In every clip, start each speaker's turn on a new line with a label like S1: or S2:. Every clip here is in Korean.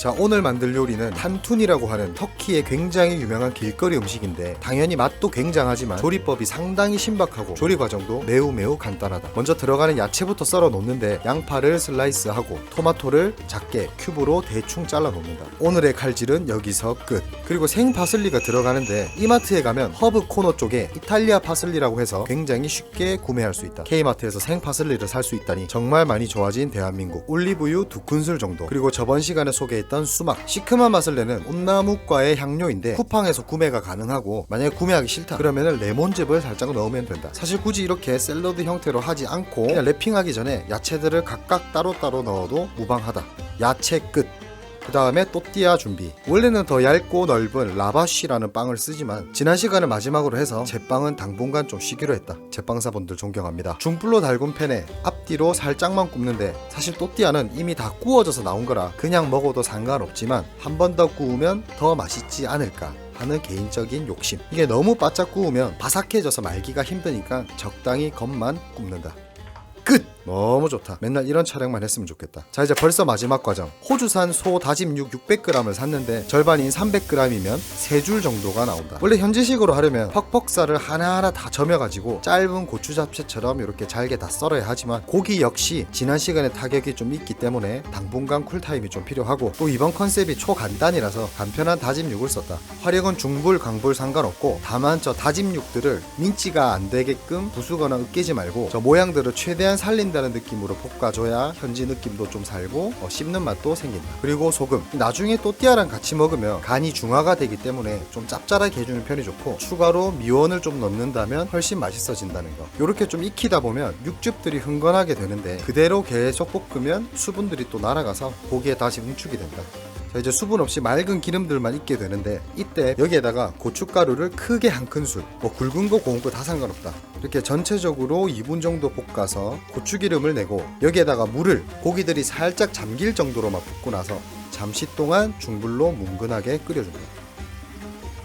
S1: 자, 오늘 만들 요리는 탄툰이라고 하는 터키의 굉장히 유명한 길거리 음식인데 당연히 맛도 굉장하지만 조리법이 상당히 신박하고 조리 과정도 매우 간단하다. 먼저 들어가는 야채부터 썰어 놓는데 양파를 슬라이스하고 토마토를 작게 큐브로 대충 잘라 놓는다. 오늘의 칼질은 여기서 끝. 그리고 생 파슬리가 들어가는데 이마트에 가면 허브 코너 쪽에 이탈리아 파슬리라고 해서 굉장히 쉽게 구매할 수 있다. K마트에서 생 파슬리를 살 수 있다니 정말 많이 좋아진 대한민국. 올리브유 2큰술 정도, 그리고 저번 시간에 소개했던 수박, 시큼한 맛을 내는 온나무과의 향료인데 쿠팡에서 구매가 가능하고, 만약에 구매하기 싫다 그러면 레몬즙을 살짝 넣으면 된다. 사실 굳이 이렇게 샐러드 형태로 하지 않고 그냥 랩핑하기 전에 야채들을 각각 따로따로 넣어도 무방하다. 야채 끝. 그 다음에 또띠아 준비. 원래는 더 얇고 넓은 라바쉬라는 빵을 쓰지만 지난 시간을 마지막으로 해서 제빵은 당분간 좀 쉬기로 했다. 제빵사분들 존경합니다. 중불로 달군 팬에 앞뒤로 살짝만 굽는데, 사실 또띠아는 이미 다 구워져서 나온 거라 그냥 먹어도 상관없지만 한 번 더 구우면 더 맛있지 않을까 하는 개인적인 욕심. 이게 너무 바짝 구우면 바삭해져서 말기가 힘드니까 적당히 겉만 굽는다. 끝! 너무 좋다. 맨날 이런 촬영만 했으면 좋겠다. 자, 이제 벌써 마지막 과정. 호주산 소 다짐육 600g을 샀는데 절반인 300g이면 3줄 정도가 나온다. 원래 현지식으로 하려면 퍽퍽살을 하나하나 다 점여가지고 짧은 고추 잡채처럼 이렇게 잘게 다 썰어야 하지만 고기 역시 지난 시간에 타격이 좀 있기 때문에 당분간 쿨타임이 좀 필요하고, 또 이번 컨셉이 초간단이라서 간편한 다짐육을 썼다. 화력은 중불 강불 상관없고, 다만 저 다짐육들을 민지가 안 되게끔 부수거나 으깨지 말고 저 모양들을 최대한 살린 다는 느낌으로 볶아줘야 현지 느낌도 좀 살고 씹는 맛도 생긴다. 그리고 소금, 나중에 또띠아랑 같이 먹으면 간이 중화가 되기 때문에 좀 짭짤하게 해주는 편이 좋고, 추가로 미원을 좀 넣는다면 훨씬 맛있어진다는 거. 이렇게 좀 익히다 보면 육즙들이 흥건하게 되는데 그대로 계속 볶으면 수분들이 또 날아가서 고기에 다시 응축이 된다. 자, 이제 수분 없이 맑은 기름들만 있게 되는데, 이때 여기에다가 고춧가루를 크게 한 큰술, 굵은 거 고운 거 다 상관없다. 이렇게 전체적으로 2분 정도 볶아서 고추기름을 내고 여기에다가 물을 고기들이 살짝 잠길 정도로만 붓고 나서 잠시 동안 중불로 뭉근하게 끓여줍니다.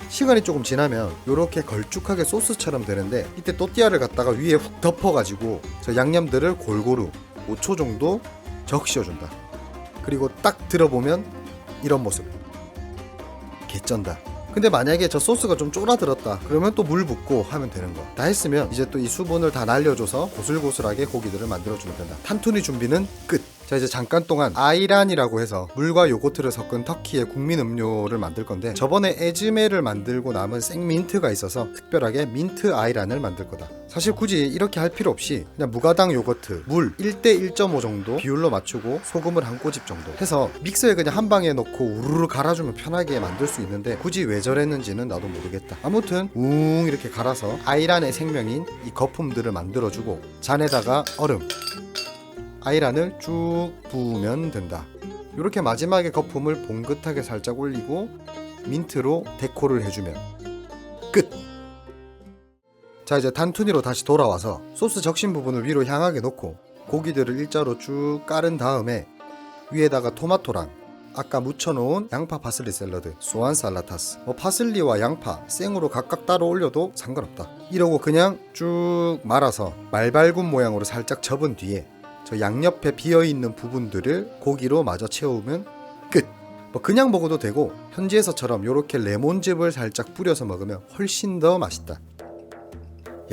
S1: 시간이 조금 지나면 이렇게 걸쭉하게 소스처럼 되는데, 이때 또띠아를 갖다가 위에 훅 덮어가지고 저 양념들을 골고루 5초 정도 적셔준다. 그리고 딱 들어보면 이런 모습. 개쩐다. 근데 만약에 저 소스가 좀 쫄아들었다 그러면 또 물 붓고 하면 되는 거. 다 했으면 이제 또 이 수분을 다 날려줘서 고슬고슬하게 고기들을 만들어주면 된다. 탄툰이 준비는 끝. 자, 이제 잠깐 동안 아이란이라고 해서 물과 요거트를 섞은 터키의 국민 음료를 만들 건데, 저번에 에즈메를 만들고 남은 생민트가 있어서 특별하게 민트 아이란을 만들 거다. 사실 굳이 이렇게 할 필요 없이 그냥 무가당 요거트 물 1대 1.5 정도 비율로 맞추고 소금을 한 꼬집 정도 해서 믹서에 그냥 한 방에 넣고 우르르 갈아주면 편하게 만들 수 있는데, 굳이 왜 저랬는지는 나도 모르겠다. 아무튼 이렇게 갈아서 아이란의 생명인 이 거품들을 만들어주고, 잔에다가 얼음, 아이란을 쭉 부으면 된다. 이렇게 마지막에 거품을 봉긋하게 살짝 올리고 민트로 데코를 해주면 끝! 자, 이제 단툰이로 다시 돌아와서 소스 적신 부분을 위로 향하게 놓고 고기들을 일자로 쭉 깔은 다음에 위에다가 토마토랑 아까 묻혀놓은 양파 파슬리 샐러드, 소안 살라타스, 파슬리와 양파 생으로 각각 따로 올려도 상관없다. 이러고 그냥 쭉 말아서 말발굽 모양으로 살짝 접은 뒤에 저 양옆에 비어있는 부분들을 고기로 마저 채우면 끝! 그냥 먹어도 되고, 현지에서처럼 이렇게 레몬즙을 살짝 뿌려서 먹으면 훨씬 더 맛있다.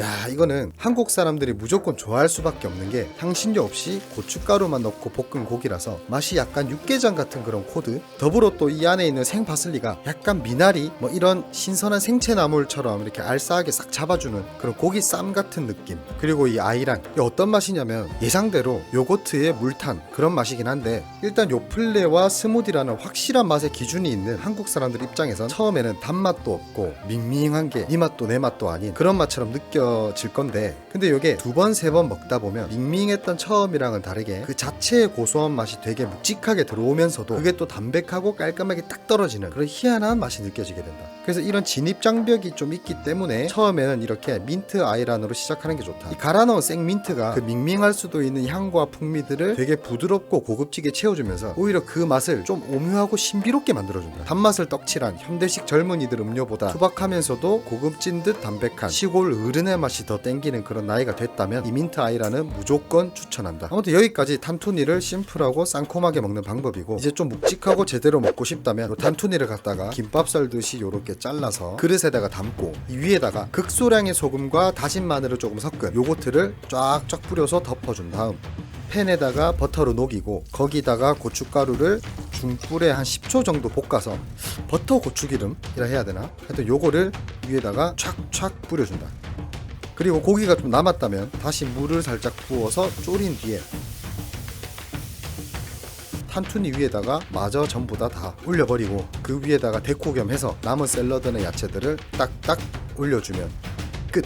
S1: 야, 이거는 한국 사람들이 무조건 좋아할 수밖에 없는 게 향신료 없이 고춧가루만 넣고 볶은 고기라서 맛이 약간 육개장 같은 그런 코드, 더불어 또 이 안에 있는 생파슬리가 약간 미나리 이런 신선한 생채나물처럼 이렇게 알싸하게 싹 잡아주는 그런 고기 쌈 같은 느낌. 그리고 이 아이란, 이게 어떤 맛이냐면 예상대로 요거트의 물탄 그런 맛이긴 한데, 일단 요플레와 스무디라는 확실한 맛의 기준이 있는 한국 사람들 입장에선 처음에는 단맛도 없고 밍밍한 게 네 맛도 내 맛도 아닌 그런 맛처럼 느껴질 건데, 근데 요게 2번 3번 먹다 보면 밍밍했던 처음이랑은 다르게 그 자체의 고소한 맛이 되게 묵직하게 들어오면서도 그게 또 담백하고 깔끔하게 딱 떨어지는 그런 희한한 맛이 느껴지게 된다. 그래서 이런 진입 장벽이 좀 있기 때문에 처음에는 이렇게 민트 아이란으로 시작하는 게 좋다. 이 갈아 넣은 생민트가 그 밍밍할 수도 있는 향과 풍미들을 되게 부드럽고 고급지게 채워주면서 오히려 그 맛을 좀 오묘하고 신비롭게 만들어준다. 단맛을 떡칠한 현대식 젊은이들 음료보다 투박하면서도 고급진 듯 담백한 시골 어른의 맛이 더 땡기는 그런 나이가 됐다면 이 민트 아이란은 무조건 추천한다. 아무튼 여기까지 탄투니를 심플하고 상콤하게 먹는 방법이고, 이제 좀 묵직하고 제대로 먹고 싶다면 요 탄투니를 갖다가 김밥 썰듯이 요렇게 잘라서 그릇에다가 담고 이 위에다가 극소량의 소금과 다진 마늘을 조금 섞은 요거트를 쫙쫙 뿌려서 덮어준 다음 팬에다가 버터로 녹이고 거기다가 고춧가루를 중불에 한 10초 정도 볶아서 버터 고추기름이라 해야 되나? 하여튼 요거를 위에다가 촥촥 뿌려준다. 그리고 고기가 좀 남았다면 다시 물을 살짝 부어서 졸인 뒤에 탄투니 위에다가 마저 전부 다 올려버리고 그 위에다가 데코 겸 해서 남은 샐러드나 야채들을 딱딱 올려주면 끝.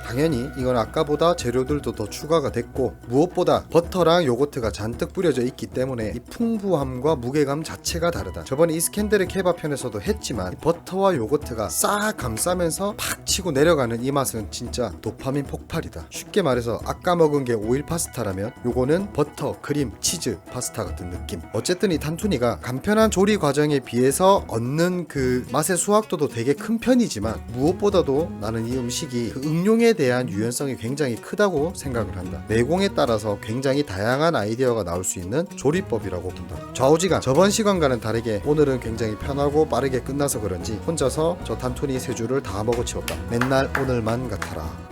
S1: 당연히 이건 아까보다 재료들도 더 추가가 됐고 무엇보다 버터랑 요거트가 잔뜩 뿌려져 있기 때문에 이 풍부함과 무게감 자체가 다르다. 저번에 이스캔데르 케밥 편에서도 했지만 이 버터와 요거트가 싹 감싸면서 팍 치고 내려가는 이 맛은 진짜 도파민 폭발이다. 쉽게 말해서 아까 먹은 게 오일 파스타라면 요거는 버터, 크림, 치즈 파스타 같은 느낌. 어쨌든 이 탄투니가 간편한 조리 과정에 비해서 얻는 그 맛의 수확도도 되게 큰 편이지만 무엇보다도 나는 이 음식이 그 응용에 대한 유연성이 굉장히 크다고 생각을 한다. 내공에 따라서 굉장히 다양한 아이디어가 나올 수 있는 조리법이라고 본다. 좌우지간 저번 시간과는 다르게 오늘은 굉장히 편하고 빠르게 끝나서 그런지 혼자서 저 탄투니 3줄을 다 먹어치웠다. 맨날 오늘만 같아라.